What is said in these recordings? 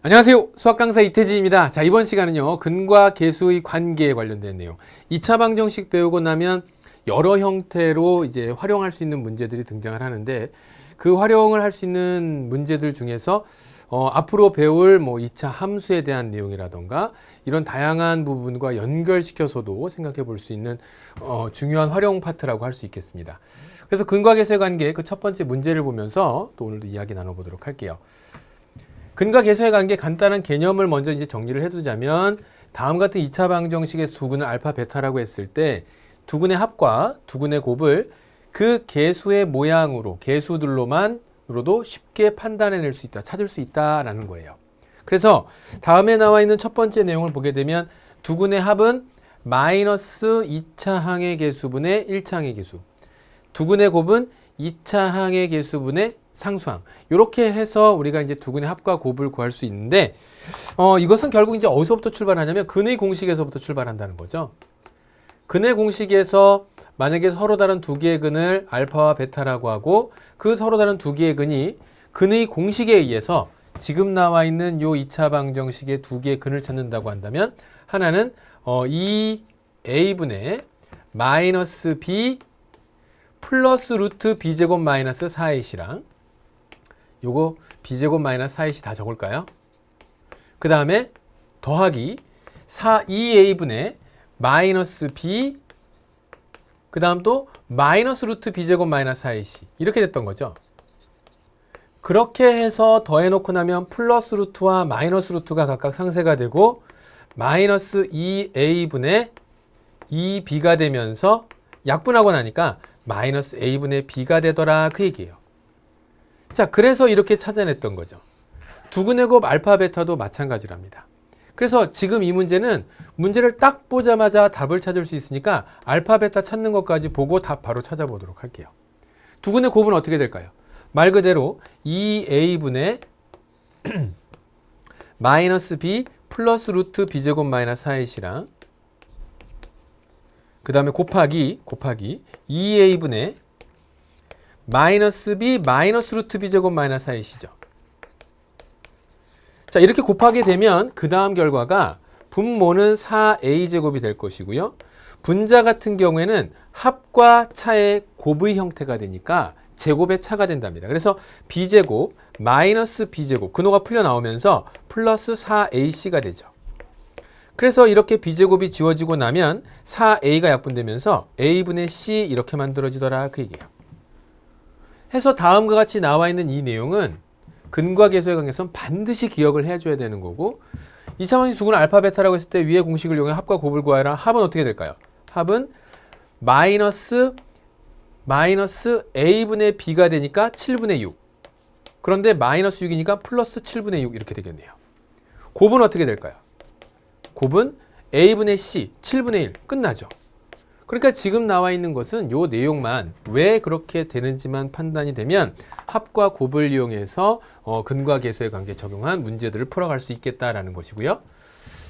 안녕하세요. 수학 강사 이태진입니다. 자, 이번 시간은요, 근과 계수의 관계에 관련된 내용. 2차 방정식 배우고 나면 여러 형태로 이제 활용할 수 있는 문제들이 등장을 하는데, 그 활용을 할 수 있는 문제들 중에서 앞으로 배울 2차 함수에 대한 내용이라던가 이런 다양한 부분과 연결시켜서도 생각해 볼 수 있는 중요한 활용 파트라고 할 수 있겠습니다. 그래서 근과 계수의 관계 그 첫 번째 문제를 보면서 또 오늘도 이야기 나눠보도록 할게요. 근과 계수의 관계 간단한 개념을 먼저 이제 정리를 해두자면, 다음 같은 2차 방정식의 두근을 알파 베타라고 했을 때 두근의 합과 두근의 곱을 그 계수의 모양으로 계수들로만으로도 쉽게 판단해낼 수 있다, 찾을 수 있다라는 거예요. 그래서 다음에 나와 있는 첫 번째 내용을 보게 되면 두근의 합은 마이너스 2차 항의 계수분의 1차 항의 계수, 두근의 곱은 2차 항의 계수분의 상수항, 이렇게 해서 우리가 이제 두근의 합과 곱을 구할 수 있는데, 이것은 결국 이제 어디서부터 출발하냐면 근의 공식에서부터 출발한다는 거죠. 근의 공식에서 만약에 서로 다른 두 개의 근을 알파와 베타라고 하고, 그 서로 다른 두 개의 근이 근의 공식에 의해서 지금 나와 있는 요 2차 방정식의 두 개의 근을 찾는다고 한다면, 하나는 2a분의 마이너스 b 플러스 루트 b제곱 마이너스 4ac랑, 요거 b제곱 마이너스 4ac 다 적을까요? 그 다음에 더하기 2a분의 마이너스 b, 그 다음 또 마이너스 루트 b제곱 마이너스 4ac, 이렇게 됐던 거죠. 그렇게 해서 더해놓고 나면 플러스 루트와 마이너스 루트가 각각 상쇄가 되고 마이너스 2a분의 2b가 되면서 약분하고 나니까 마이너스 a분의 b가 되더라, 그 얘기예요. 자, 그래서 이렇게 찾아냈던 거죠. 두근의 곱 알파 베타도 마찬가지랍니다. 그래서 지금 이 문제는 문제를 딱 보자마자 답을 찾을 수 있으니까 알파 베타 찾는 것까지 보고 답 바로 찾아보도록 할게요. 두근의 곱은 어떻게 될까요? 말 그대로 2a분의 마이너스 b 플러스 루트 b제곱 마이너스 4ac랑, 그 다음에 곱하기 2a분의 마이너스 b 마이너스 루트 b제곱 마이너스 4ac죠. 자, 이렇게 곱하게 되면 그 다음 결과가 분모는 4a제곱이 될 것이고요. 분자 같은 경우에는 합과 차의 곱의 형태가 되니까 제곱의 차가 된답니다. 그래서 b제곱 마이너스 b제곱, 근호가 풀려 나오면서 플러스 4ac가 되죠. 그래서 이렇게 b제곱이 지워지고 나면 4a가 약분되면서 a분의 c 이렇게 만들어지더라, 그 얘기예요. 해서 다음과 같이 나와 있는 이 내용은 근과 계수의 관계에서는 반드시 기억을 해줘야 되는 거고, 2차 방정식 두근을 알파 베타라고 했을 때 위의 공식을 이용해 합과 곱을 구하라. 합은 어떻게 될까요? 합은 마이너스 a분의 b가 되니까 7분의 6. 그런데 마이너스 6이니까 플러스 7분의 6 이렇게 되겠네요. 곱은 어떻게 될까요? 곱은 a분의 c 7분의 1 끝나죠. 그러니까 지금 나와 있는 것은 요 내용만 왜 그렇게 되는지만 판단이 되면 합과 곱을 이용해서 근과 계수의 관계 적용한 문제들을 풀어갈 수 있겠다라는 것이고요.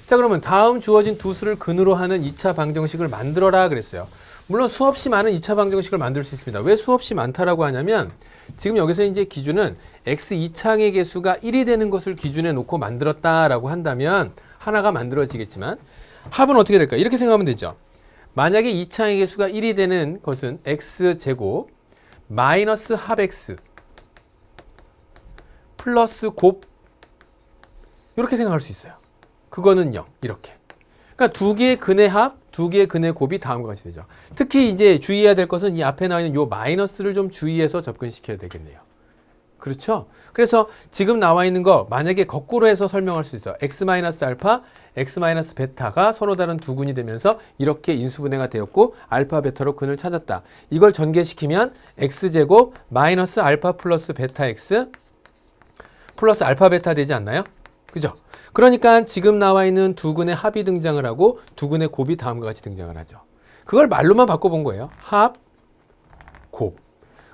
자, 그러면 다음 주어진 두 수를 근으로 하는 2차 방정식을 만들어라 그랬어요. 물론 수없이 많은 2차 방정식을 만들 수 있습니다. 왜 수없이 많다라고 하냐면, 지금 여기서 이제 기준은 x 2차항의 개수가 1이 되는 것을 기준에 놓고 만들었다라고 한다면 하나가 만들어지겠지만, 합은 어떻게 될까요? 이렇게 생각하면 되죠. 만약에 2차항의 개수가 1이 되는 것은 x제곱 마이너스 합 x 플러스 곱, 이렇게 생각할 수 있어요. 그거는 0, 이렇게. 그러니까 두 개의 근의 합, 두 개의 근의 곱이 다음과 같이 되죠. 특히 이제 주의해야 될 것은 이 앞에 나와 있는 이 마이너스를 좀 주의해서 접근시켜야 되겠네요. 그렇죠? 그래서 지금 나와 있는 거 만약에 거꾸로 해서 설명할 수 있어요. x-알파, x-베타가 서로 다른 두 근이 되면서 이렇게 인수분해가 되었고 알파, 베타로 근을 찾았다. 이걸 전개시키면 x제곱 마이너스 알파 플러스 베타 x 플러스 알파, 베타 되지 않나요? 그죠? 그러니까 지금 나와 있는 두 근의 합이 등장을 하고 두 근의 곱이 다음과 같이 등장을 하죠. 그걸 말로만 바꿔본 거예요. 합, 곱.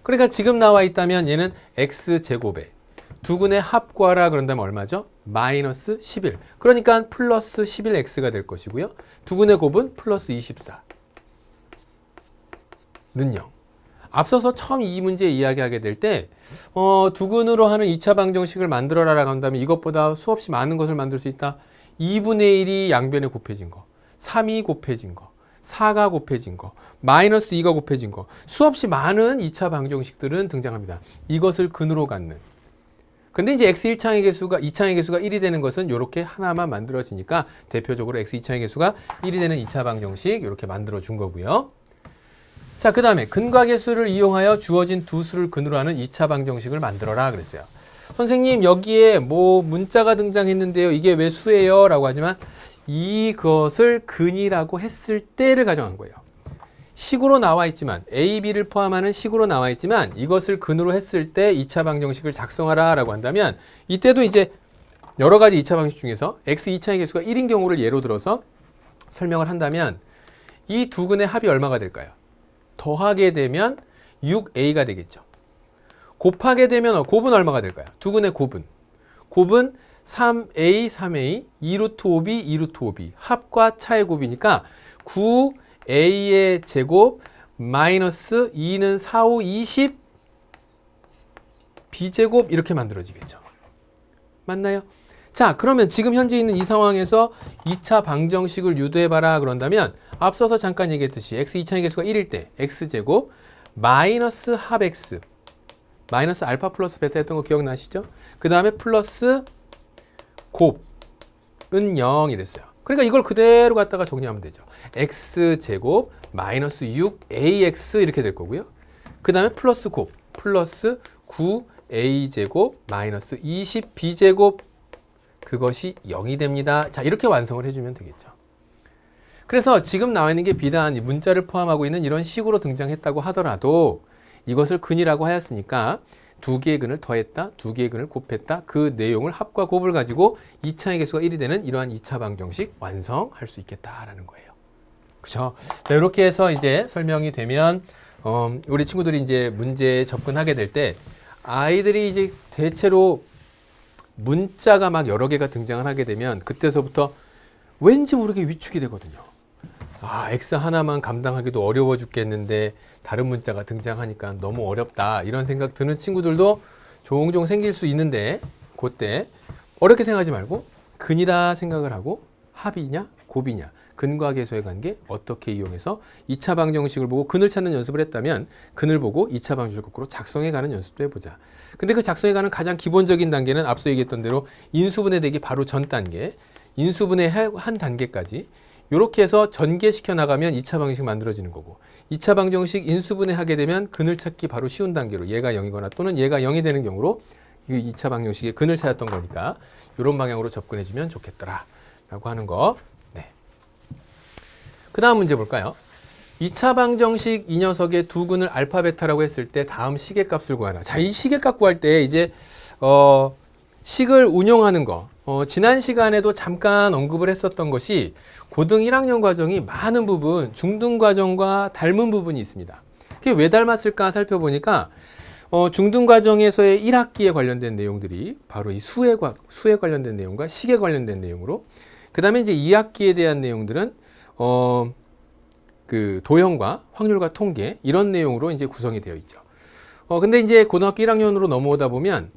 그러니까 지금 나와 있다면 얘는 x제곱에 두 근의 합 구하라 그런다면 얼마죠? 마이너스 11. 그러니까 플러스 11x가 될 것이고요. 두 근의 곱은 플러스 24. 는 0. 앞서서 처음 이 문제 이야기하게 될 때, 두근으로 하는 2차 방정식을 만들어라라고 한다면 이것보다 수없이 많은 것을 만들 수 있다. 2분의 1이 양변에 곱해진 거, 3이 곱해진 거, 4가 곱해진 거, 마이너스 2가 곱해진 거, 수없이 많은 2차 방정식들은 등장합니다. 이것을 근으로 갖는. 근데 이제 x 1창의 개수가 2창의 개수가 1이 되는 것은 이렇게 하나만 만들어지니까 대표적으로 x 2창의 개수가 1이 되는 2차 방정식 이렇게 만들어 준 거고요. 자, 그 다음에 근과 계수를 이용하여 주어진 두 수를 근으로 하는 2차 방정식을 만들어라 그랬어요. 선생님, 여기에 뭐 문자가 등장했는데요. 이게 왜 수예요? 라고 하지만 이것을 근이라고 했을 때를 가정한 거예요. 식으로 나와 있지만 A, B를 포함하는 식으로 나와 있지만 이것을 근으로 했을 때 2차 방정식을 작성하라 라고 한다면 이때도 이제 여러 가지 2차 방정식 중에서 x 2차의 개수가 1인 경우를 예로 들어서 설명을 한다면 이 두 근의 합이 얼마가 될까요? 더하게 되면 6a가 되겠죠. 곱하게 되면 곱은 얼마가 될까요? 두 근의 곱은 3a, 3a, 2루트 5b, 2루트 5b 합과 차의 곱이니까 9a의 제곱 마이너스 2는 4, 5, 20 b제곱 이렇게 만들어지겠죠. 맞나요? 자, 그러면 지금 현재 있는 이 상황에서 2차 방정식을 유도해봐라 그런다면 앞서서 잠깐 얘기했듯이 x 2차의 개수가 1일 때 x제곱 마이너스 합 x 마이너스 알파 플러스 베타 했던 거 기억나시죠? 그 다음에 플러스 곱은 0 이랬어요. 그러니까 이걸 그대로 갖다가 정리하면 되죠. x제곱 마이너스 6ax 이렇게 될 거고요. 그 다음에 플러스 곱 플러스 9a제곱 마이너스 20b제곱 그것이 0이 됩니다. 자, 이렇게 완성을 해주면 되겠죠. 그래서 지금 나와 있는 게 비단 문자를 포함하고 있는 이런 식으로 등장했다고 하더라도 이것을 근이라고 하였으니까 두 개의 근을 더했다, 두 개의 근을 곱했다, 그 내용을 합과 곱을 가지고 2차의 개수가 1이 되는 이러한 2차 방정식 완성할 수 있겠다라는 거예요. 그죠? 자, 이렇게 해서 이제 설명이 되면 우리 친구들이 이제 문제에 접근하게 될 때 아이들이 이제 대체로 문자가 막 여러 개가 등장을 하게 되면 그때서부터 왠지 모르게 위축이 되거든요. 아, X 하나만 감당하기도 어려워 죽겠는데 다른 문자가 등장하니까 너무 어렵다 이런 생각 드는 친구들도 종종 생길 수 있는데 그때 어렵게 생각하지 말고 근이라 생각을 하고 합이냐 곱이냐 근과 계수의 관계 어떻게 이용해서 2차 방정식을 보고 근을 찾는 연습을 했다면 근을 보고 2차 방정식을 거꾸로 작성해가는 연습도 해보자. 근데 그 작성해가는 가장 기본적인 단계는 앞서 얘기했던 대로 인수분해 되기 바로 전 단계, 인수분해 한 단계까지 이렇게 해서 전개시켜 나가면 2차 방정식 만들어지는 거고 2차 방정식 인수분해 하게 되면 근을 찾기 바로 쉬운 단계로 얘가 0이거나 또는 얘가 0이 되는 경우로 이 2차 방정식의 근을 찾았던 거니까 이런 방향으로 접근해 주면 좋겠더라 라고 하는 거. 그 다음 문제 볼까요? 2차 방정식 이 녀석의 두 근을 알파 베타라고 했을 때 다음 식의 값을 구하라. 자, 이 식의 값 구할 때 이제 식을 운용하는 거 지난 시간에도 잠깐 언급을 했었던 것이 고등 1학년 과정이 많은 부분 중등 과정과 닮은 부분이 있습니다. 그게 왜 닮았을까 살펴보니까 중등 과정에서의 1학기에 관련된 내용들이 바로 이 수에 관련된 내용과 식에 관련된 내용으로 그 다음에 이제 2학기에 대한 내용들은 그 도형과 확률과 통계 이런 내용으로 이제 구성이 되어 있죠. 근데 이제 고등학교 1학년으로 넘어오다 보면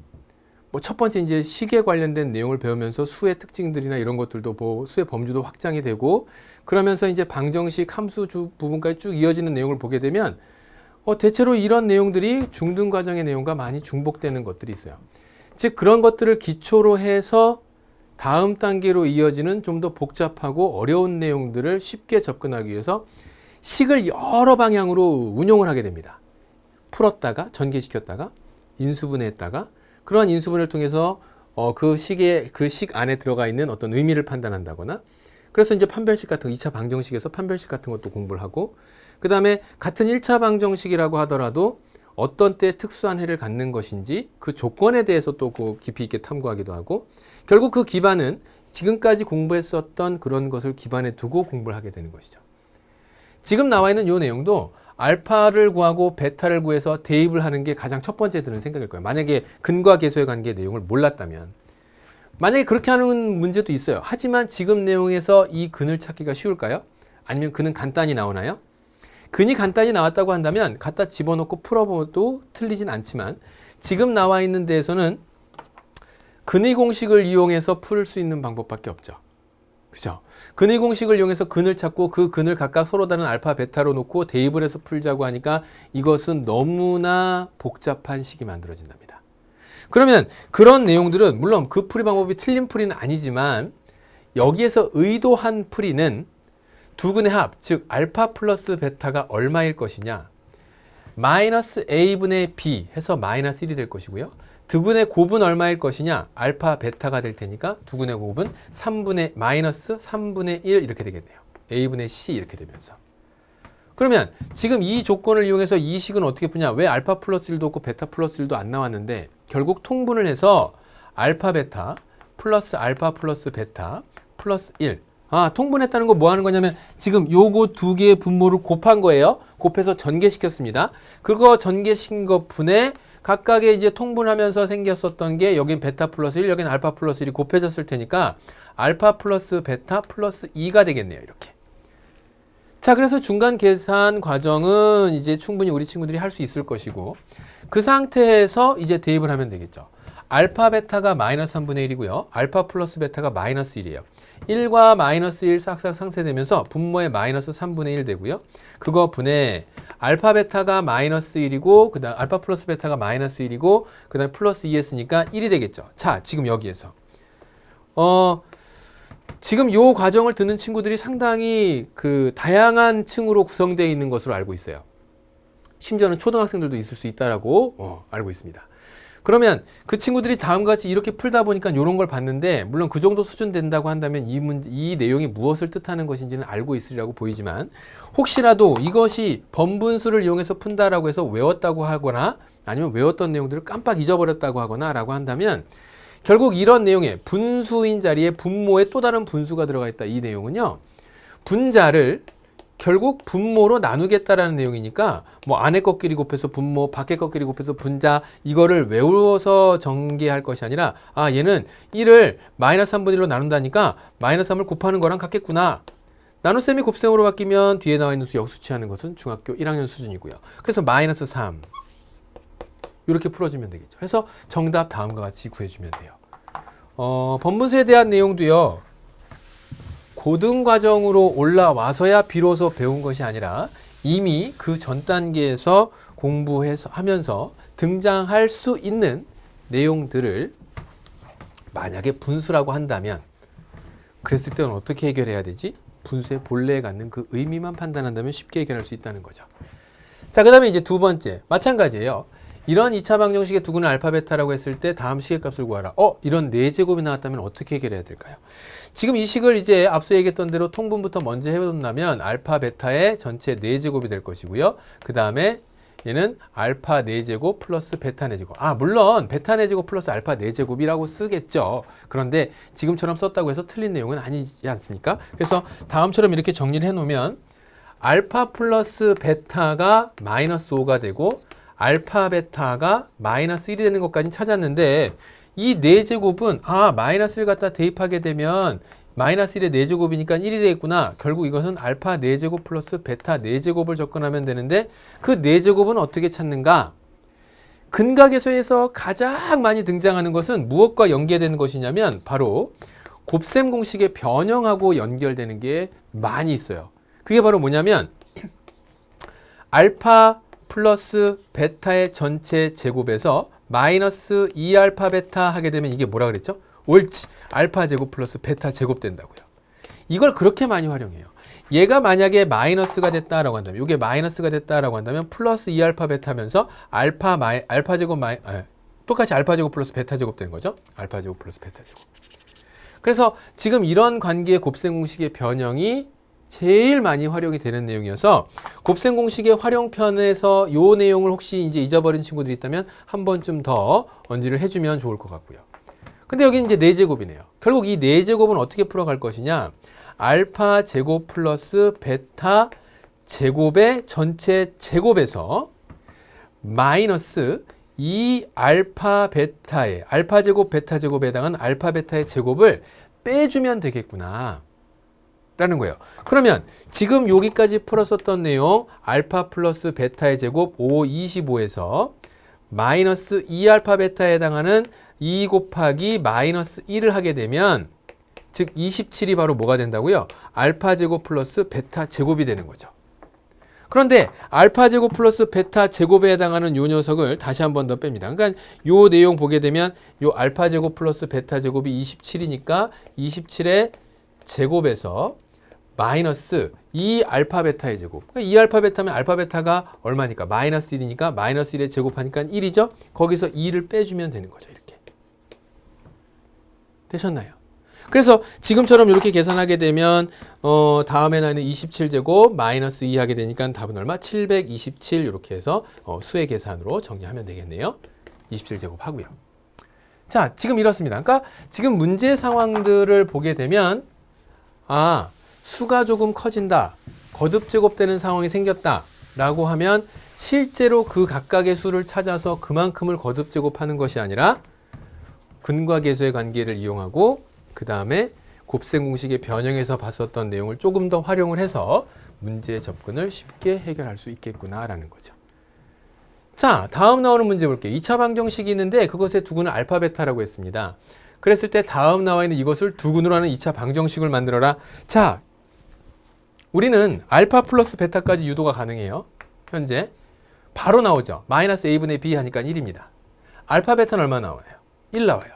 뭐 첫 번째 이제 식에 관련된 내용을 배우면서 수의 특징들이나 이런 것들도 뭐 수의 범주도 확장이 되고 그러면서 이제 방정식 함수 부분까지 쭉 이어지는 내용을 보게 되면 대체로 이런 내용들이 중등 과정의 내용과 많이 중복되는 것들이 있어요. 즉 그런 것들을 기초로 해서 다음 단계로 이어지는 좀 더 복잡하고 어려운 내용들을 쉽게 접근하기 위해서 식을 여러 방향으로 운용을 하게 됩니다. 풀었다가 전개시켰다가 인수분해했다가 그러한 인수분해를 통해서 그 식 안에 들어가 있는 어떤 의미를 판단한다거나 그래서 이제 판별식 같은 2차 방정식에서 판별식 같은 것도 공부를 하고 그 다음에 같은 1차 방정식이라고 하더라도 어떤 때 특수한 해를 갖는 것인지 그 조건에 대해서 또 깊이 있게 탐구하기도 하고 결국 그 기반은 지금까지 공부했었던 그런 것을 기반에 두고 공부를 하게 되는 것이죠. 지금 나와 있는 이 내용도 알파를 구하고 베타를 구해서 대입을 하는 게 가장 첫 번째 드는 생각일 거예요. 만약에 근과 계수의 관계의 내용을 몰랐다면. 만약에 그렇게 하는 문제도 있어요. 하지만 지금 내용에서 이 근을 찾기가 쉬울까요? 아니면 근은 간단히 나오나요? 근이 간단히 나왔다고 한다면 갖다 집어넣고 풀어봐도 틀리진 않지만 지금 나와 있는 데에서는 근의 공식을 이용해서 풀 수 있는 방법밖에 없죠. 그죠? 근의 공식을 이용해서 근을 찾고 그 근을 각각 서로 다른 알파, 베타로 놓고 대입을 해서 풀자고 하니까 이것은 너무나 복잡한 식이 만들어진답니다. 그러면 그런 내용들은 물론 그 풀이 방법이 틀린 풀이는 아니지만 여기에서 의도한 풀이는 두 근의 합, 즉 알파 플러스 베타가 얼마일 것이냐, 마이너스 a분의 b 해서 마이너스 1이 될 것이고요. 두 근의 곱은 얼마일 것이냐, 알파 베타가 될 테니까 두 근의 곱은 마이너스 3분의 1 이렇게 되겠네요. a분의 c 이렇게 되면서. 그러면 지금 이 조건을 이용해서 이 식은 어떻게 푸냐, 왜 알파 플러스 1도 없고 베타 플러스 1도 안 나왔는데 결국 통분을 해서 알파 베타 플러스 알파 플러스 베타 플러스 1. 통분했다는 거 뭐 하는 거냐면 지금 요거 두 개의 분모를 곱한 거예요. 곱해서 전개시켰습니다. 그거 전개시킨 것 분에 각각의 이제 통분하면서 생겼었던 게 여긴 베타 플러스 1, 여긴 알파 플러스 1이 곱해졌을 테니까 알파 플러스 베타 플러스 2가 되겠네요. 이렇게. 자, 그래서 중간 계산 과정은 이제 충분히 우리 친구들이 할 수 있을 것이고 그 상태에서 이제 대입을 하면 되겠죠. 알파 베타가 마이너스 3분의 1이고요. 알파 플러스 베타가 마이너스 1이에요. 1과 마이너스 1 싹싹 상쇄되면서 분모에 마이너스 3분의 1 되고요. 그거 분에 알파 베타가 마이너스 1이고 그 다음 알파 플러스 베타가 마이너스 1이고 그 다음 플러스 2 했으니까 1이 되겠죠. 자, 지금 여기에서 지금 요 과정을 듣는 친구들이 상당히 그 다양한 층으로 구성되어 있는 것으로 알고 있어요. 심지어는 초등학생들도 있을 수 있다라고 알고 있습니다. 그러면 그 친구들이 다음과 같이 이렇게 풀다 보니까 이런 걸 봤는데 물론 그 정도 수준 된다고 한다면 이 내용이 무엇을 뜻하는 것인지는 알고 있으리라고 보이지만 혹시라도 이것이 번분수를 이용해서 푼다라고 해서 외웠다고 하거나 아니면 외웠던 내용들을 깜빡 잊어버렸다고 하거나 라고 한다면 결국 이런 내용에 분수인 자리에 분모에 또 다른 분수가 들어가 있다. 이 내용은요. 분자를 결국 분모로 나누겠다라는 내용이니까 뭐 안에 것끼리 곱해서 분모, 밖에 것끼리 곱해서 분자 이거를 외워서 전개할 것이 아니라 얘는 1을 마이너스 3분의 1로 나눈다니까 마이너스 3을 곱하는 거랑 같겠구나. 나눗셈이 곱셈으로 바뀌면 뒤에 나와 있는 수 역수치하는 것은 중학교 1학년 수준이고요. 그래서 마이너스 3 이렇게 풀어주면 되겠죠. 그래서 정답 다음과 같이 구해주면 돼요. 번분수에 대한 내용도요. 고등 과정으로 올라와서야 비로소 배운 것이 아니라 이미 그 전 단계에서 공부해서 하면서 등장할 수 있는 내용들을 만약에 분수라고 한다면 그랬을 때는 어떻게 해결해야 되지? 분수의 본래에 갖는 그 의미만 판단한다면 쉽게 해결할 수 있다는 거죠. 자, 그 다음에 이제 두 번째 마찬가지예요. 이런 2차 방정식의 두 근의 알파 베타라고 했을 때 다음 식의 값을 구하라. 이런 4제곱이 나왔다면 어떻게 해결해야 될까요? 지금 이 식을 이제 앞서 얘기했던 대로 통분부터 먼저 해본다면 알파 베타의 전체 4제곱이 될 것이고요. 그 다음에 얘는 알파 4제곱 플러스 베타 4제곱. 물론 베타 4제곱 플러스 알파 4제곱이라고 쓰겠죠. 그런데 지금처럼 썼다고 해서 틀린 내용은 아니지 않습니까? 그래서 다음처럼 이렇게 정리를 해놓으면 알파 플러스 베타가 마이너스 5가 되고 알파 베타가 마이너스 1이 되는 것까지 찾았는데 이 4제곱은 마이너스 1 갖다 대입하게 되면 마이너스 1의 4제곱이니까 1이 되겠구나. 결국 이것은 알파 4제곱 플러스 베타 4제곱을 접근하면 되는데 그 4제곱은 어떻게 찾는가? 근각에서에서 가장 많이 등장하는 것은 무엇과 연계되는 것이냐면 바로 곱셈 공식의 변형하고 연결되는 게 많이 있어요. 그게 바로 뭐냐면 알파 플러스 베타의 전체 제곱에서 마이너스 2알파 베타 하게 되면 이게 뭐라 그랬죠? 옳지. 알파 제곱 플러스 베타 제곱 된다고요. 이걸 그렇게 많이 활용해요. 얘가 만약에 마이너스가 됐다라고 한다면 이게 마이너스가 됐다라고 한다면 플러스 2알파 베타면서 알파 제곱 똑같이 알파 제곱 플러스 베타 제곱 되는 거죠. 알파 제곱 플러스 베타 제곱. 그래서 지금 이런 관계의 곱셈 공식의 변형이 제일 많이 활용이 되는 내용이어서 곱셈 공식의 활용편에서 요 내용을 혹시 이제 잊어버린 친구들이 있다면 한 번쯤 더 언지를 해주면 좋을 것 같고요. 근데 여기 이제 4제곱이네요. 결국 이 4제곱은 어떻게 풀어갈 것이냐? 알파 제곱 플러스 베타 제곱의 전체 제곱에서 마이너스 2 알파 베타의 알파 제곱 베타 제곱에 해당하는 알파 베타의 제곱을 빼주면 되겠구나. 라는 거예요. 그러면 지금 여기까지 풀었었던 내용 알파 플러스 베타의 제곱 5, 25에서 마이너스 2알파 베타에 해당하는 2 곱하기 마이너스 1을 하게 되면 즉 27이 바로 뭐가 된다고요? 알파 제곱 플러스 베타 제곱이 되는 거죠. 그런데 알파 제곱 플러스 베타 제곱에 해당하는 요 녀석을 다시 한 번 더 뺍니다. 그러니까 요 내용 보게 되면 요 알파 제곱 플러스 베타 제곱이 27이니까 27의 제곱에서 마이너스 2 알파 베타의 제곱. 그러니까 2 알파 베타면 알파 베타가 얼마니까? 마이너스 1이니까 마이너스 1에 제곱하니까 1이죠. 거기서 2를 빼주면 되는 거죠. 이렇게. 되셨나요? 그래서 지금처럼 이렇게 계산하게 되면 다음에 나는 27제곱 마이너스 2 하게 되니까 답은 얼마? 727 이렇게 해서 수의 계산으로 정리하면 되겠네요. 27제곱 하고요. 자, 지금 이렇습니다. 그러니까 지금 문제 상황들을 보게 되면 수가 조금 커진다. 거듭 제곱되는 상황이 생겼다. 라고 하면 실제로 그 각각의 수를 찾아서 그만큼을 거듭 제곱하는 것이 아니라 근과 계수의 관계를 이용하고 그 다음에 곱셈 공식의 변형에서 봤었던 내용을 조금 더 활용을 해서 문제의 접근을 쉽게 해결할 수 있겠구나라는 거죠. 자, 다음 나오는 문제 볼게요. 2차 방정식이 있는데 그것의 두근은 알파 베타라고 했습니다. 그랬을 때 다음 나와 있는 이것을 두근으로 하는 2차 방정식을 만들어라. 자, 우리는 알파 플러스 베타까지 유도가 가능해요. 현재 바로 나오죠. 마이너스 a분의 b 하니까 1입니다. 알파 베타는 얼마 나와요? 1 나와요.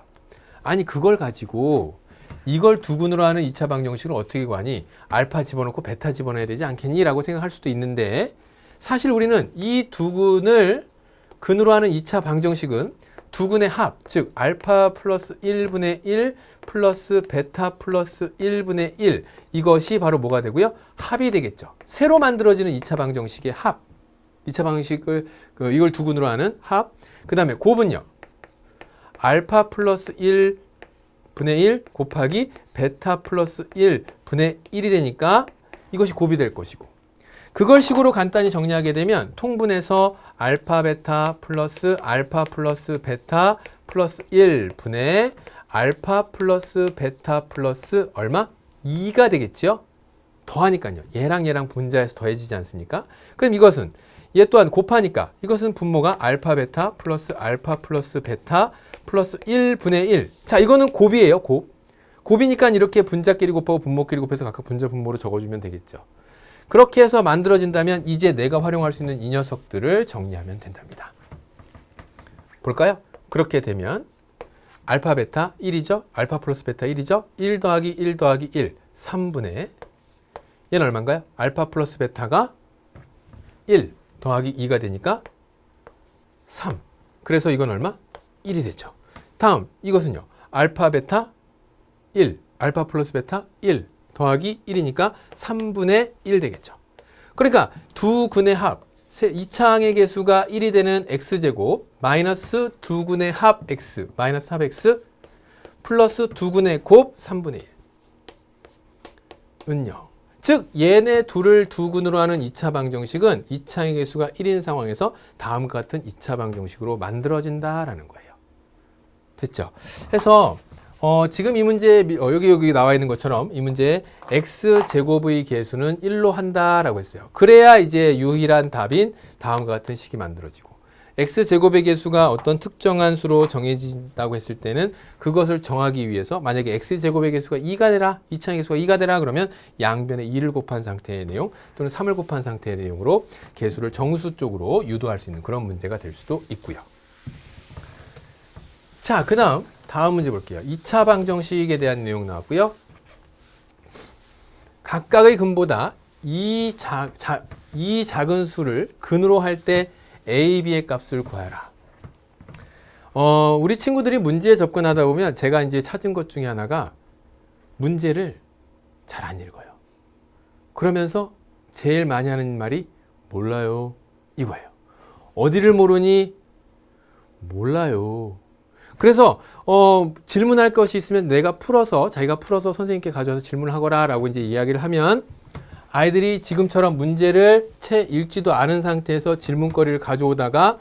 아니 그걸 가지고 이걸 두근으로 하는 2차 방정식을 어떻게 구하니? 알파 집어넣고 베타 집어넣어야 되지 않겠니? 라고 생각할 수도 있는데 사실 우리는 이 두근을 근으로 하는 2차 방정식은 두근의 합, 즉 알파 플러스 1분의 1 플러스 베타 플러스 1분의 1 이것이 바로 뭐가 되고요? 합이 되겠죠. 새로 만들어지는 2차 방정식의 합. 2차 방정식을 이걸 두근으로 하는 합. 그 다음에 곱은요. 알파 플러스 1분의 1 곱하기 베타 플러스 1분의 1이 되니까 이것이 곱이 될 것이고 그걸 식으로 간단히 정리하게 되면 통분해서 알파 베타 플러스 베타 플러스 1분의 알파 플러스 베타 플러스 얼마? 2가 되겠죠? 더하니까요. 얘랑 분자해서 더해지지 않습니까? 그럼 이것은 얘 또한 곱하니까 이것은 분모가 알파 베타 플러스 베타 플러스 1분의 1. 자, 이거는 곱이에요. 곱이니까 이렇게 분자끼리 곱하고 분모끼리 곱해서 각각 분자 분모로 적어주면 되겠죠. 그렇게 해서 만들어진다면 이제 내가 활용할 수 있는 이 녀석들을 정리하면 된답니다. 볼까요? 그렇게 되면 알파 베타 1이죠. 알파 플러스 베타 1이죠. 1 더하기 1 더하기 1 3분의 얘는 얼마인가요? 알파 플러스 베타가 1 더하기 2가 되니까 3. 그래서 이건 얼마? 1이 되죠. 다음 이것은요. 알파 베타 1 알파 플러스 베타 1 더하기 1이니까 3분의 1 되겠죠. 그러니까 두 근의 합, 2차항의 개수가 1이 되는 x제곱 마이너스 두 근의 합 x, 마이너스 합 x 플러스 두 근의 곱 3분의 1은요. 즉 얘네 둘을 두 근으로 하는 2차 방정식은 2차항의 개수가 1인 상황에서 다음과 같은 2차 방정식으로 만들어진다라는 거예요. 됐죠? 해서 지금 이 문제 여기 나와 있는 것처럼 이 문제에 x제곱의 개수는 1로 한다라고 했어요. 그래야 이제 유일한 답인 다음과 같은 식이 만들어지고 x제곱의 개수가 어떤 특정한 수로 정해진다고 했을 때는 그것을 정하기 위해서 만약에 x제곱의 개수가 2가 되라, 2차의 개수가 2가 되라 그러면 양변에 2를 곱한 상태의 내용 또는 3을 곱한 상태의 내용으로 개수를 정수 쪽으로 유도할 수 있는 그런 문제가 될 수도 있고요. 자, 그 다음 문제 볼게요. 2차 방정식에 대한 내용 나왔고요. 각각의 근보다 이 작은 수를 근으로 할 때 a, b의 값을 구하라. 우리 친구들이 문제에 접근하다 보면 제가 이제 찾은 것 중에 하나가 문제를 잘 안 읽어요. 그러면서 제일 많이 하는 말이 몰라요. 이거예요. 어디를 모르니? 몰라요. 그래서 질문할 것이 있으면 자기가 풀어서 선생님께 가져와서 질문을 하거라 라고 이제 이야기를 하면 아이들이 지금처럼 문제를 채 읽지도 않은 상태에서 질문거리를 가져오다가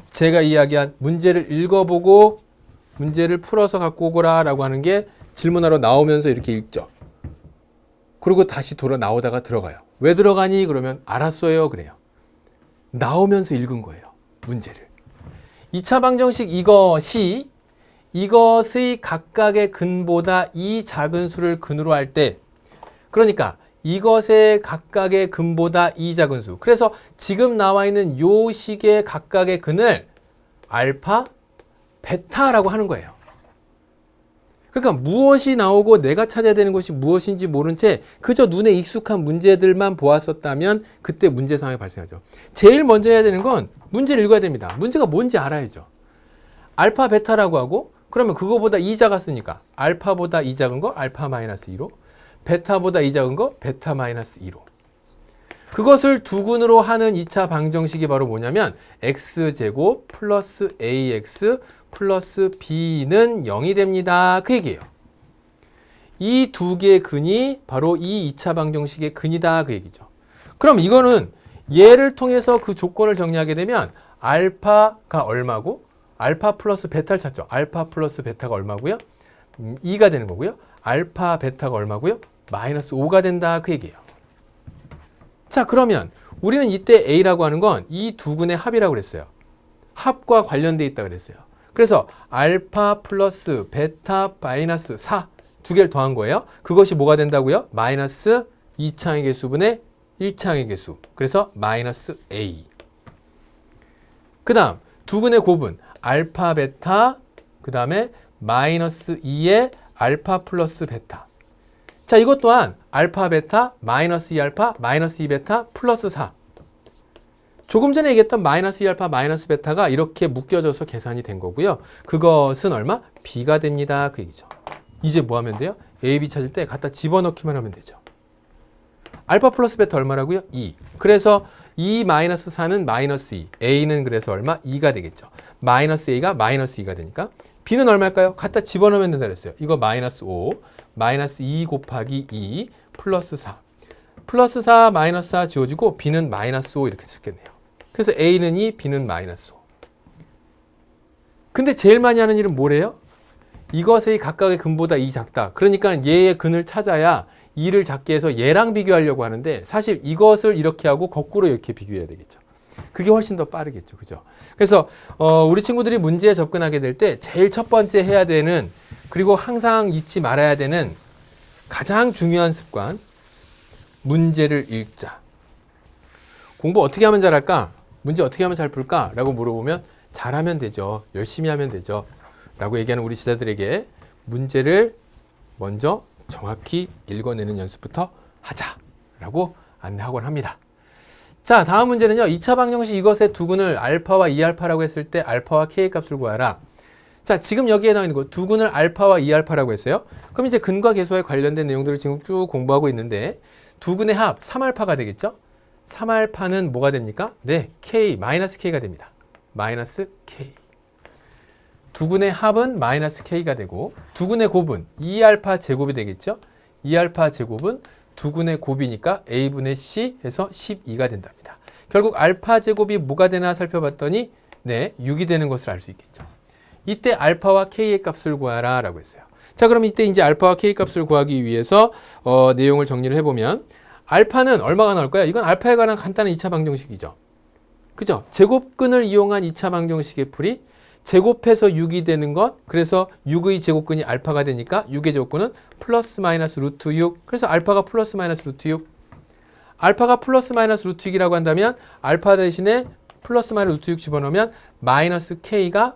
제가 이야기한 문제를 읽어보고 문제를 풀어서 갖고 오거라 라고 하는 게 질문하러 나오면서 이렇게 읽죠. 그리고 다시 돌아 나오다가 들어가요. 왜 들어가니? 그러면 알았어요. 그래요. 나오면서 읽은 거예요. 문제를. 2차 방정식 이것의 각각의 근보다 이 작은 수를 근으로 할 때, 그러니까 이것의 각각의 근보다 이 작은 수. 그래서 지금 나와 있는 요 식의 각각의 근을 알파, 베타라고 하는 거예요. 그러니까 무엇이 나오고 내가 찾아야 되는 것이 무엇인지 모른 채 그저 눈에 익숙한 문제들만 보았었다면 그때 문제 상황이 발생하죠. 제일 먼저 해야 되는 건 문제를 읽어야 됩니다. 문제가 뭔지 알아야죠. 알파, 베타라고 하고 그러면 그거보다 2 작았으니까 알파보다 2 작은 거 알파 마이너스 2로, 베타보다 2 작은 거 베타 마이너스 2로. 그것을 두근으로 하는 2차 방정식이 바로 뭐냐면 x제곱 플러스 ax 플러스 b는 0이 됩니다. 그 얘기예요. 이 두 개의 근이 바로 이 2차 방정식의 근이다. 그 얘기죠. 그럼 이거는 얘를 통해서 그 조건을 정리하게 되면 알파가 얼마고 알파 플러스 베타를 찾죠. 알파 플러스 베타가 얼마고요? 2가 되는 거고요. 알파 베타가 얼마고요? 마이너스 5가 된다. 그 얘기예요. 자, 그러면 우리는 이때 A라고 하는 건 이 두 근의 합이라고 그랬어요. 합과 관련돼 있다 그랬어요. 그래서 알파 플러스 베타 마이너스 4 두 개를 더한 거예요. 그것이 뭐가 된다고요? 마이너스 2차의 개수분의 1차의 개수. 그래서 마이너스 A. 그 다음 두 근의 곱은 알파 베타 그 다음에 마이너스 2의 알파 플러스 베타. 자, 이것 또한 알파 베타 마이너스 2알파 마이너스 2베타 플러스 4. 조금 전에 얘기했던 마이너스 2알파 마이너스 베타가 이렇게 묶여져서 계산이 된 거고요. 그것은 얼마? B가 됩니다. 그 얘기죠. 이제 뭐 하면 돼요? A, B 찾을 때 갖다 집어넣기만 하면 되죠. 알파 플러스 베타 얼마라고요? 2. 그래서 2 마이너스 4는 마이너스 2. A는 그래서 얼마? 2가 되겠죠. 마이너스 A가 마이너스 2가 되니까 B는 얼마일까요? 갖다 집어넣으면 된다 그랬어요. 이거 마이너스 5. 마이너스 2 곱하기 2 플러스 4. 플러스 4 마이너스 4 지워지고 B는 마이너스 5 이렇게 쓰겠네요. 그래서 A는 2, B는 마이너스 5. 근데 제일 많이 하는 일은 뭐래요? 이것의 각각의 근보다 2 작다. 그러니까 얘의 근을 찾아야 2를 작게 해서 얘랑 비교하려고 하는데 사실 이것을 이렇게 하고 거꾸로 이렇게 비교해야 되겠죠. 그게 훨씬 더 빠르겠죠. 그죠? 그래서 우리 친구들이 문제에 접근하게 될 때 제일 첫 번째 해야 되는 그리고 항상 잊지 말아야 되는 가장 중요한 습관, 문제를 읽자. 공부 어떻게 하면 잘할까? 문제 어떻게 하면 잘 풀까? 라고 물어보면 잘하면 되죠. 열심히 하면 되죠. 라고 얘기하는 우리 제자들에게 문제를 먼저 정확히 읽어내는 연습부터 하자. 라고 안내하곤 합니다. 자, 다음 문제는요. 2차 방정식 이것의 두 근을 알파와 2알파라고 했을 때 알파와 K 값을 구하라. 자, 지금 여기에 나와 있는 거 두 근을 알파와 2알파라고 했어요. 그럼 이제 근과 계수에 관련된 내용들을 지금 쭉 공부하고 있는데 두 근의 합 3알파가 되겠죠? 3알파는 뭐가 됩니까? 네, K, 마이너스 K가 됩니다. 마이너스 K. 두 근의 합은 마이너스 K가 되고 두 근의 곱은 2알파 제곱이 되겠죠? 2알파 제곱은 두 근의 곱이니까 A분의 C 해서 12가 된답니다. 결국 알파 제곱이 뭐가 되나 살펴봤더니 네, 6이 되는 것을 알 수 있겠죠. 이때 알파와 K의 값을 구하라 라고 했어요. 자, 그럼 이때 이제 알파와 K 값을 구하기 위해서 내용을 정리를 해보면 알파는 얼마가 나올까요? 이건 알파에 관한 간단한 2차 방정식이죠. 그죠? 제곱근을 이용한 2차 방정식의 풀이 제곱해서 6이 되는 것, 그래서 6의 제곱근이 알파가 되니까 6의 제곱근은 플러스 마이너스 루트 6, 그래서 알파가 플러스 마이너스 루트 6. 알파가 플러스 마이너스 루트 6이라고 한다면 알파 대신에 플러스 마이너스 루트 6 집어넣으면 마이너스 K가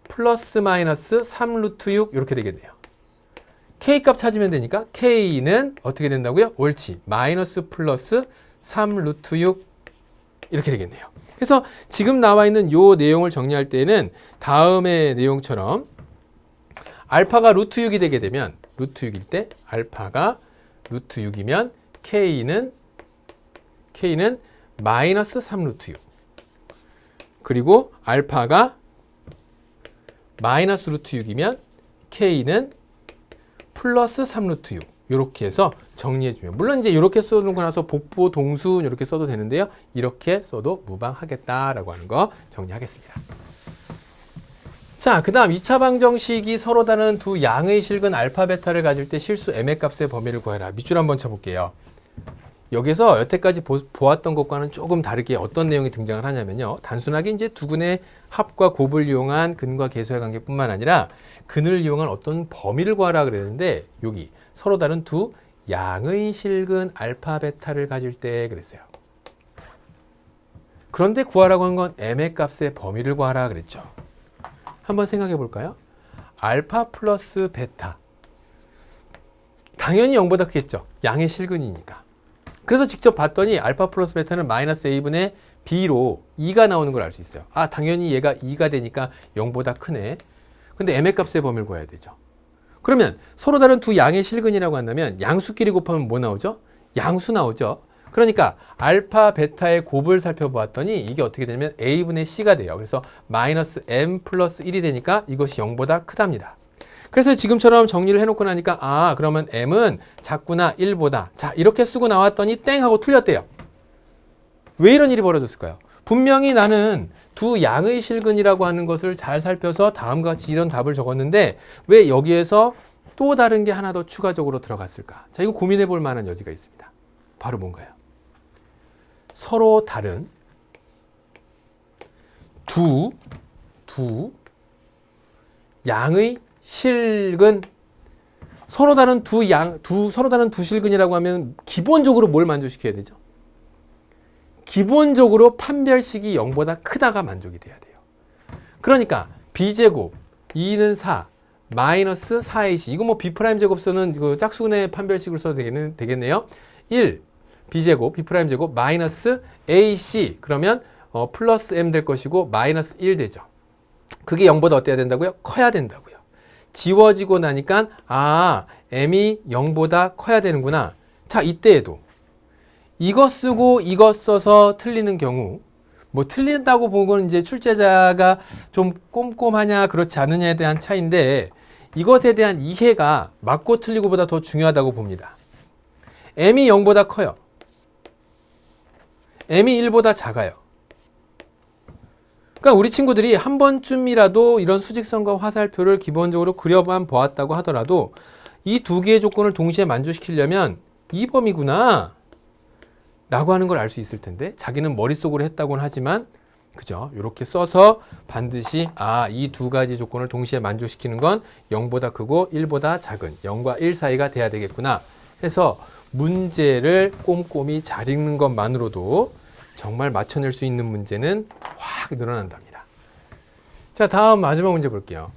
플러스 마이너스 3 루트 6 이렇게 되겠네요. K 값 찾으면 되니까 K는 어떻게 된다고요? 옳지. 마이너스 플러스 3 루트 6 이렇게 되겠네요. 그래서 지금 나와 있는 요 내용을 정리할 때는 다음의 내용처럼 알파가 루트 6이 되게 되면 루트 6일 때 알파가 루트 6이면 K는 마이너스 3 루트 6 그리고 알파가 마이너스 루트 6이면 K는 플러스 3 루트 6 이렇게 해서 정리해주면 물론 이제 이렇게 써놓고 나서 복부 동수 이렇게 써도 되는데요. 이렇게 써도 무방하겠다라고 하는 거 정리하겠습니다. 자, 그 다음 2차 방정식이 서로 다른 두 양의 실근 알파, 베타를 가질 때 실수 m의 값의 범위를 구해라. 밑줄 한번 쳐볼게요. 여기서 여태까지 보았던 것과는 조금 다르게 어떤 내용이 등장을 하냐면요. 단순하게 이제 두근의 합과 곱을 이용한 근과 계수의 관계뿐만 아니라 근을 이용한 어떤 범위를 구하라 그랬는데 여기 서로 다른 두 양의 실근 알파, 베타를 가질 때 그랬어요. 그런데 구하라고 한 건 m의 값의 범위를 구하라 그랬죠. 한번 생각해 볼까요? 알파 플러스 베타. 당연히 0보다 크겠죠. 양의 실근이니까. 그래서 직접 봤더니 알파 플러스 베타는 마이너스 a분의 b로 2가 나오는 걸 알 수 있어요. 아, 당연히 얘가 2가 되니까 0보다 크네. 근데 m의 값의 범위를 구해야 되죠. 그러면 서로 다른 두 양의 실근이라고 한다면 양수끼리 곱하면 뭐 나오죠? 양수 나오죠. 그러니까 알파, 베타의 곱을 살펴보았더니 이게 어떻게 되냐면 a분의 c가 돼요. 그래서 마이너스 m 플러스 1이 되니까 이것이 0보다 크답니다. 그래서 지금처럼 정리를 해놓고 나니까 아, 그러면 m은 작구나 1보다. 자, 이렇게 쓰고 나왔더니 땡 하고 틀렸대요. 왜 이런 일이 벌어졌을까요? 분명히 나는 두 양의 실근이라고 하는 것을 잘 살펴서 다음과 같이 이런 답을 적었는데 왜 여기에서 또 다른 게 하나 더 추가적으로 들어갔을까? 자, 이거 고민해 볼 만한 여지가 있습니다. 바로 뭔가요? 서로 다른 두 양의 실근. 서로 다른 서로 다른 두 실근이라고 하면 기본적으로 뭘 만족시켜야 되죠? 기본적으로 판별식이 0보다 크다가 만족이 돼야 돼요. 그러니까 b제곱 2는 4 마이너스 4ac. 이거 뭐 b' 제곱선은 그 짝수근의 판별식으로 써도 되겠네요. 1 b제곱 b' 제곱 마이너스 ac. 그러면 플러스 m 될 것이고 마이너스 1 되죠. 그게 0보다 어때야 된다고요? 커야 된다고요. 지워지고 나니까 아, m이 0보다 커야 되는구나. 자, 이때에도 이거 쓰고 이거 써서 틀리는 경우, 뭐 틀린다고 보고는 이제 출제자가 좀 꼼꼼하냐 그렇지 않느냐에 대한 차이인데 이것에 대한 이해가 맞고 틀리고보다 더 중요하다고 봅니다. m이 0보다 커요. m이 1보다 작아요. 그러니까 우리 친구들이 한 번쯤이라도 이런 수직선과 화살표를 기본적으로 그려만 보았다고 하더라도 이 두 개의 조건을 동시에 만족시키려면 이 범위구나 라고 하는 걸 알 수 있을 텐데 자기는 머릿속으로 했다고는 하지만 그죠? 이렇게 써서 반드시 아, 이 두 가지 조건을 동시에 만족시키는 건 0보다 크고 1보다 작은 0과 1 사이가 돼야 되겠구나 해서 문제를 꼼꼼히 잘 읽는 것만으로도 정말 맞춰낼 수 있는 문제는 확 늘어난답니다. 자, 다음 마지막 문제 볼게요.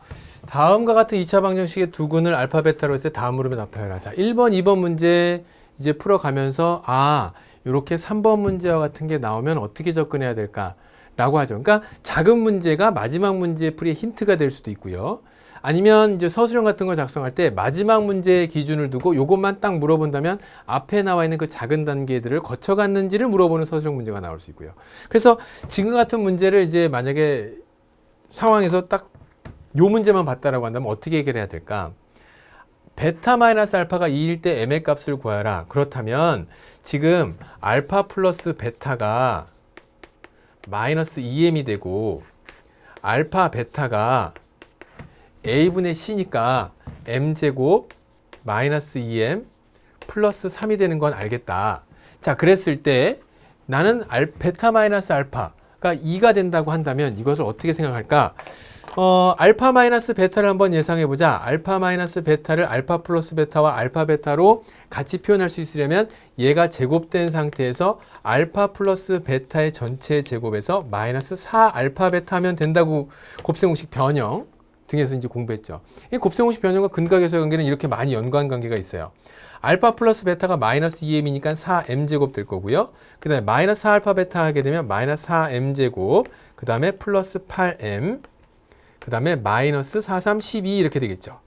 다음과 같은 2차 방정식의 두 근을 알파, 베타로 했을 때 다음 물음에 답하여라. 자, 1번, 2번 문제 이제 풀어가면서 아, 이렇게 3번 문제와 같은 게 나오면 어떻게 접근해야 될까라고 하죠. 그러니까 작은 문제가 마지막 문제 풀이의 힌트가 될 수도 있고요. 아니면 이제 서술형 같은 걸 작성할 때 마지막 문제의 기준을 두고 이것만 딱 물어본다면 앞에 나와 있는 그 작은 단계들을 거쳐갔는지를 물어보는 서술형 문제가 나올 수 있고요. 그래서 지금 같은 문제를 이제 만약에 상황에서 딱 요 문제만 봤다라고 한다면 어떻게 해결해야 될까? 베타 마이너스 알파가 2일 때 m의 값을 구하라. 그렇다면 지금 알파 플러스 베타가 마이너스 2m이 되고 알파 베타가 a분의 c니까 m제곱 마이너스 2m 플러스 3이 되는 건 알겠다. 자, 그랬을 때 나는 베타 마이너스 알파가 2가 된다고 한다면 이것을 어떻게 생각할까? 알파 마이너스 베타를 한번 예상해 보자. 알파 마이너스 베타를 알파 플러스 베타와 알파 베타로 같이 표현할 수 있으려면 얘가 제곱된 상태에서 알파 플러스 베타의 전체 제곱에서 마이너스 4 알파 베타 하면 된다고 곱셈공식 변형 등에서 이제 공부했죠. 이 곱셈공식 변형과 근각에서의 관계는 이렇게 많이 연관 관계가 있어요. 알파 플러스 베타가 마이너스 2m이니까 4m제곱 될 거고요. 그 다음에 마이너스 4알파 베타 하게 되면 마이너스 4m제곱, 그 다음에 플러스 8m, 그 다음에 마이너스 4, 3, 12 이렇게 되겠죠.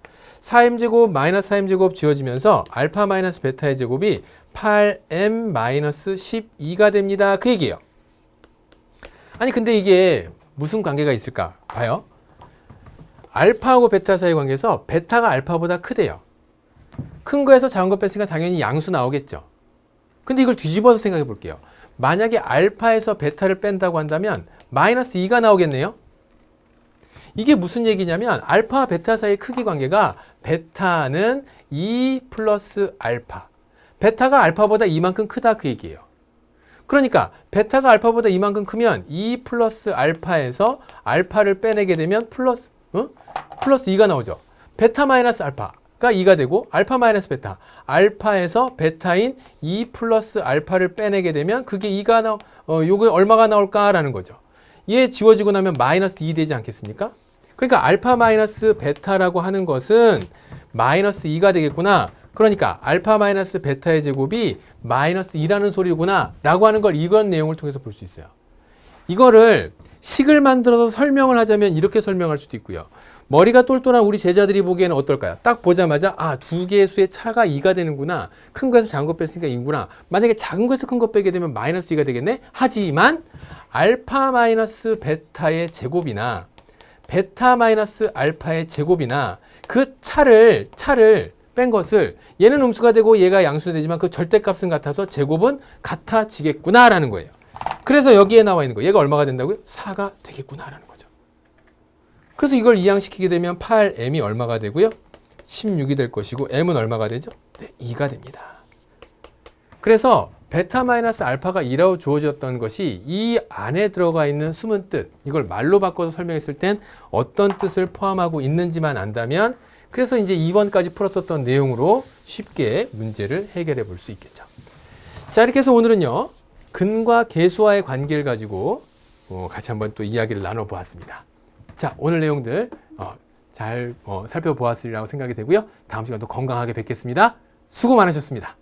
4m제곱 마이너스 4m제곱 지워지면서 알파 마이너스 베타의 제곱이 8m 마이너스 12가 됩니다. 그 얘기예요. 아니 근데 이게 무슨 관계가 있을까? 봐요. 알파하고 베타 사이 관계에서 베타가 알파보다 크대요. 큰 거에서 작은 거 뺐으니까 당연히 양수 나오겠죠. 근데 이걸 뒤집어서 생각해 볼게요. 만약에 알파에서 베타를 뺀다고 한다면 마이너스 2가 나오겠네요. 이게 무슨 얘기냐면 알파 베타 사이의 크기 관계가 베타는 2 플러스 알파. 베타가 알파보다 이만큼 크다 그 얘기예요. 그러니까 베타가 알파보다 이만큼 크면 2 플러스 알파에서 알파를 빼내게 되면 플러스 2가 나오죠. 베타 마이너스 알파가 2가 되고 알파 마이너스 베타. 알파에서 베타인 2 플러스 알파를 빼내게 되면 그게 2가 요거 얼마가 나올까라는 거죠. 얘 지워지고 나면 마이너스 2 되지 않겠습니까? 그러니까 알파 마이너스 베타라고 하는 것은 마이너스 2가 되겠구나. 그러니까 알파 마이너스 베타의 제곱이 마이너스 2라는 소리구나 라고 하는 걸 이건 내용을 통해서 볼 수 있어요. 이거를 식을 만들어서 설명을 하자면 이렇게 설명할 수도 있고요. 머리가 똘똘한 우리 제자들이 보기에는 어떨까요? 딱 보자마자 두 개의 수의 차가 2가 되는구나. 큰 거에서 작은 거 뺐으니까 2구나. 만약에 작은 거에서 큰 거 빼게 되면 마이너스 2가 되겠네. 하지만 알파 마이너스 베타의 제곱이나 베타 마이너스 알파의 제곱이나 그 차를 뺀 것을 얘는 음수가 되고 얘가 양수가 되지만 그 절대값은 같아서 제곱은 같아지겠구나라는 거예요. 그래서 여기에 나와 있는 거 얘가 얼마가 된다고요? 4가 되겠구나라는 거죠. 그래서 이걸 이항시키게 되면 8m이 얼마가 되고요? 16이 될 것이고 m은 얼마가 되죠? 네, 2가 됩니다. 그래서 베타 마이너스 알파가 2라고 주어졌던 것이 이 안에 들어가 있는 숨은 뜻, 이걸 말로 바꿔서 설명했을 땐 어떤 뜻을 포함하고 있는지만 안다면 그래서 이제 2번까지 풀었었던 내용으로 쉽게 문제를 해결해 볼 수 있겠죠. 자, 이렇게 해서 오늘은요, 근과 계수와의 관계를 가지고 같이 한번 또 이야기를 나눠보았습니다. 자, 오늘 내용들 잘 살펴보았으리라고 생각이 되고요. 다음 시간도 건강하게 뵙겠습니다. 수고 많으셨습니다.